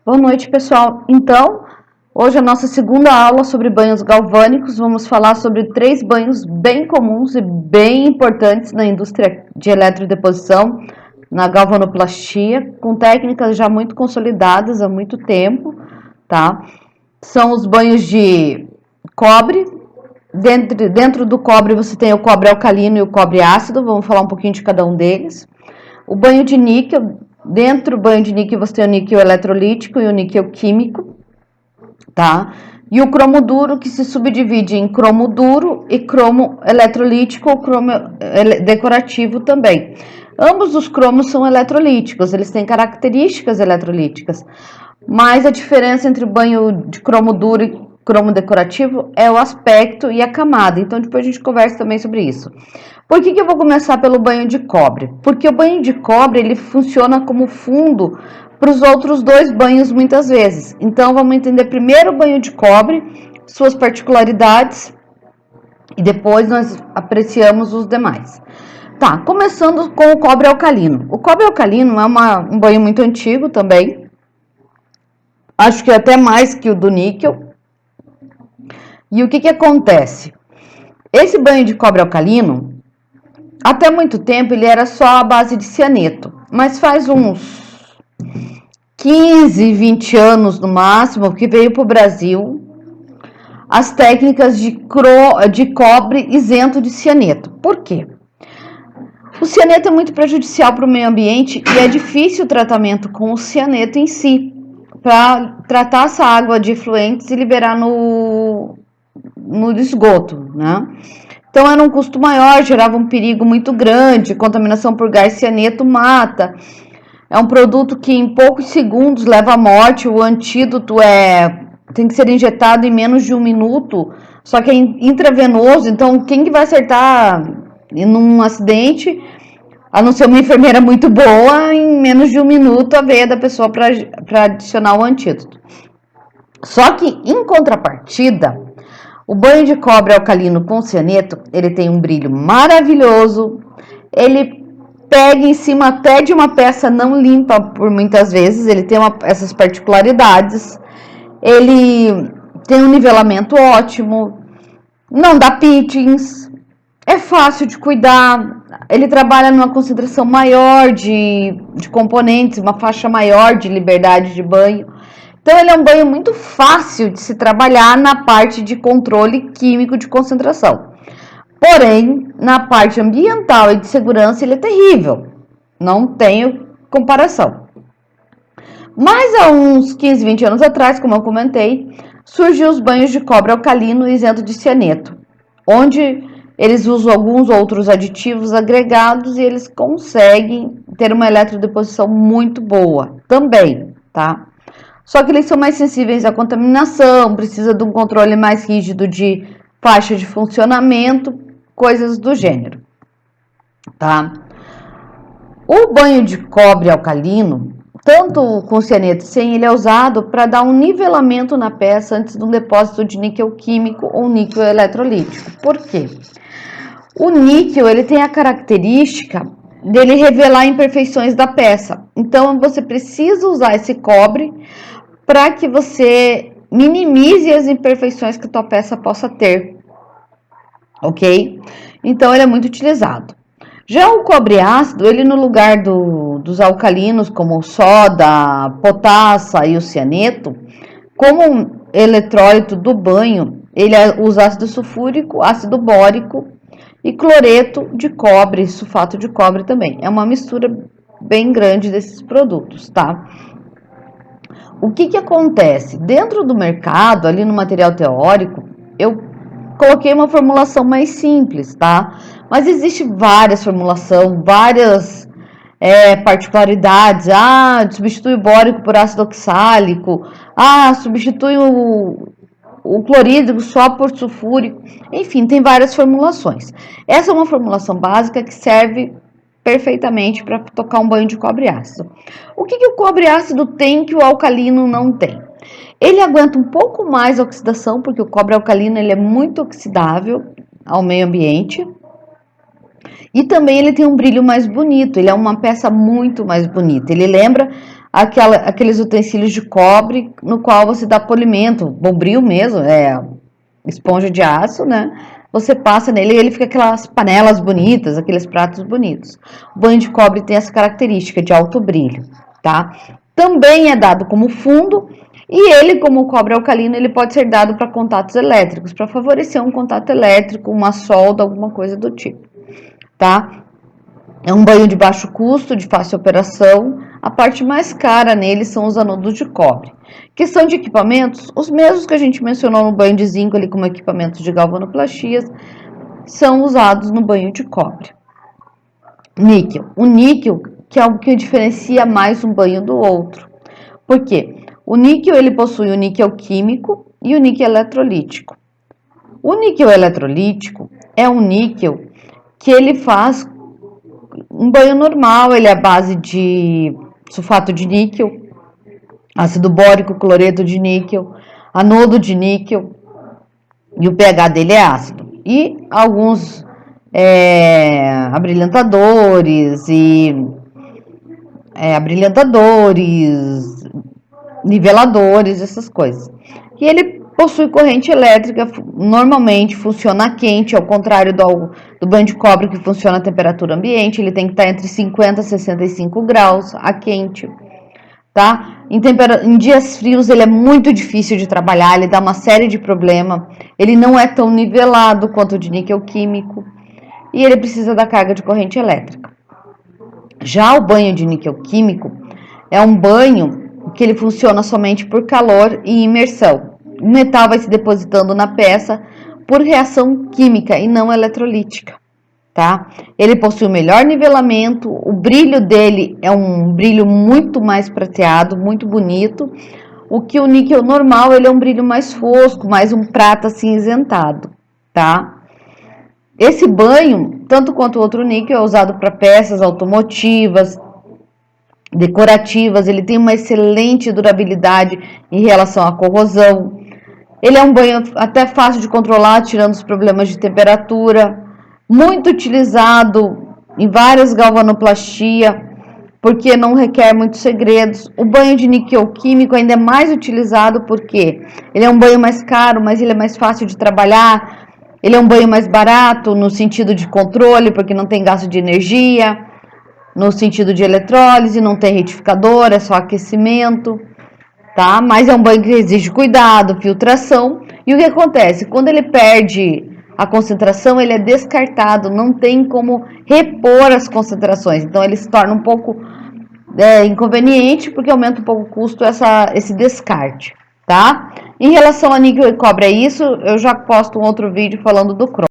Boa noite, pessoal. Então, hoje é a nossa segunda aula sobre banhos galvânicos. Vamos falar sobre 3 banhos bem comuns e bem importantes na indústria de eletrodeposição, na galvanoplastia, com técnicas já muito consolidadas há muito tempo, tá? São os banhos de cobre. Dentro do cobre você tem o cobre alcalino e o cobre ácido. Vamos falar um pouquinho de cada um deles. O banho de níquel. Dentro do banho de níquel você tem o níquel eletrolítico e o níquel químico, tá? E o cromo duro, que se subdivide em cromo duro e cromo eletrolítico ou cromo decorativo também. Ambos os cromos são eletrolíticos, eles têm características eletrolíticas, mas a diferença entre o banho de cromo duro e cromo decorativo é o aspecto e a camada. Então depois a gente conversa também sobre isso. Por que eu vou começar pelo banho de cobre? Porque o banho de cobre ele funciona como fundo para os outros 2 banhos muitas vezes. Então vamos entender primeiro o banho de cobre, suas particularidades e depois nós apreciamos os demais. Tá, começando com o cobre alcalino. O cobre alcalino é um banho muito antigo também. Acho que até mais que o do níquel. E o que acontece? Esse banho de cobre alcalino, até muito tempo ele era só a base de cianeto, mas faz uns 15, 20 anos no máximo que veio para o Brasil as técnicas de cobre isento de cianeto. Por quê? O cianeto é muito prejudicial para o meio ambiente e é difícil o tratamento com o cianeto em si, para tratar essa água de efluentes e liberar no esgoto, né? Então era um custo maior, gerava um perigo muito grande, contaminação por gás cianeto mata. É um produto que em poucos segundos leva à morte, o antídoto tem que ser injetado em menos de 1 minuto, só que é intravenoso, então quem que vai acertar num acidente, a não ser uma enfermeira muito boa, em menos de 1 minuto a veia da pessoa para adicionar o antídoto. Só que em contrapartida, o banho de cobre alcalino com cianeto, ele tem um brilho maravilhoso, ele pega em cima até de uma peça não limpa por muitas vezes, ele tem essas particularidades, ele tem um nivelamento ótimo, não dá pitings, é fácil de cuidar, ele trabalha numa concentração maior de componentes, uma faixa maior de liberdade de banho. Então, ele é um banho muito fácil de se trabalhar na parte de controle químico de concentração. Porém, na parte ambiental e de segurança, ele é terrível. Não tenho comparação. Mas há uns 15, 20 anos atrás, como eu comentei, surgiu os banhos de cobre alcalino isento de cianeto, onde eles usam alguns outros aditivos agregados e eles conseguem ter uma eletrodeposição muito boa também, tá? Só que eles são mais sensíveis à contaminação, precisa de um controle mais rígido de faixa de funcionamento, coisas do gênero, tá? O banho de cobre alcalino, tanto com cianeto sem, ele é usado para dar um nivelamento na peça antes de um depósito de níquel químico ou níquel eletrolítico. Por quê? O níquel, ele tem a característica dele revelar imperfeições da peça. Então, você precisa usar esse cobre para que você minimize as imperfeições que a tua peça possa ter, ok? Então, ele é muito utilizado. Já o cobre ácido, ele no lugar dos alcalinos, como o soda, potassa e o cianeto, como eletrólito do banho, ele usa ácido sulfúrico, ácido bórico e cloreto de cobre, sulfato de cobre também. É uma mistura bem grande desses produtos, tá? O que acontece? Dentro do mercado, ali no material teórico, eu coloquei uma formulação mais simples, tá? Mas existe várias formulações, várias particularidades. Substitui o bórico por ácido oxálico. Substitui o clorídrico só por sulfúrico. Enfim, tem várias formulações. Essa é uma formulação básica que serve perfeitamente para tocar um banho de cobre ácido. O que o cobre ácido tem que o alcalino não tem? Ele aguenta um pouco mais a oxidação, porque o cobre alcalino ele é muito oxidável ao meio ambiente. E também ele tem um brilho mais bonito, ele é uma peça muito mais bonita. Ele lembra aqueles utensílios de cobre no qual você dá polimento, bombril mesmo, esponja de aço, né? Você passa nele e ele fica aquelas panelas bonitas, aqueles pratos bonitos. O banho de cobre tem essa característica de alto brilho, tá? Também é dado como fundo e ele, como cobre alcalino, ele pode ser dado para contatos elétricos, para favorecer um contato elétrico, uma solda, alguma coisa do tipo, tá? É um banho de baixo custo, de fácil operação. A parte mais cara nele são os anodos de cobre. Questão de equipamentos, os mesmos que a gente mencionou no banho de zinco ali como equipamentos de galvanoplastias, são usados no banho de cobre. Níquel. O níquel, que é algo que diferencia mais um banho do outro. Por quê? O níquel, ele possui o níquel químico e o níquel eletrolítico. O níquel eletrolítico é um níquel que ele faz um banho normal, ele é a base de sulfato de níquel, ácido bórico, cloreto de níquel, anodo de níquel, e o pH dele é ácido. E alguns abrilhantadores niveladores, essas coisas. E ele possui corrente elétrica, normalmente funciona a quente, ao contrário do banho de cobre que funciona a temperatura ambiente, ele tem que estar entre 50 e 65 graus a quente, tá? Em dias frios ele é muito difícil de trabalhar, ele dá uma série de problemas, ele não é tão nivelado quanto o de níquel químico e ele precisa da carga de corrente elétrica. Já o banho de níquel químico é um banho que ele funciona somente por calor e imersão. O metal vai se depositando na peça por reação química e não eletrolítica, tá? Ele possui o melhor nivelamento, o brilho dele é um brilho muito mais prateado, muito bonito. O que o níquel normal, ele é um brilho mais fosco, mais um prata cinzentado, tá? Esse banho, tanto quanto o outro níquel, é usado para peças automotivas, decorativas, ele tem uma excelente durabilidade em relação à corrosão. Ele é um banho até fácil de controlar, tirando os problemas de temperatura, muito utilizado em várias galvanoplastia, porque não requer muitos segredos. O banho de níquel químico ainda é mais utilizado porque ele é um banho mais caro, mas ele é mais fácil de trabalhar. Ele é um banho mais barato no sentido de controle, porque não tem gasto de energia. No sentido de eletrólise, não tem retificador, é só aquecimento, tá? Mas é um banho que exige cuidado, filtração. E o que acontece? Quando ele perde a concentração, ele é descartado, não tem como repor as concentrações. Então, ele se torna um pouco inconveniente, porque aumenta um pouco o custo esse descarte, tá? Em relação a níquel e cobre, é isso. Eu já posto um outro vídeo falando do cromo.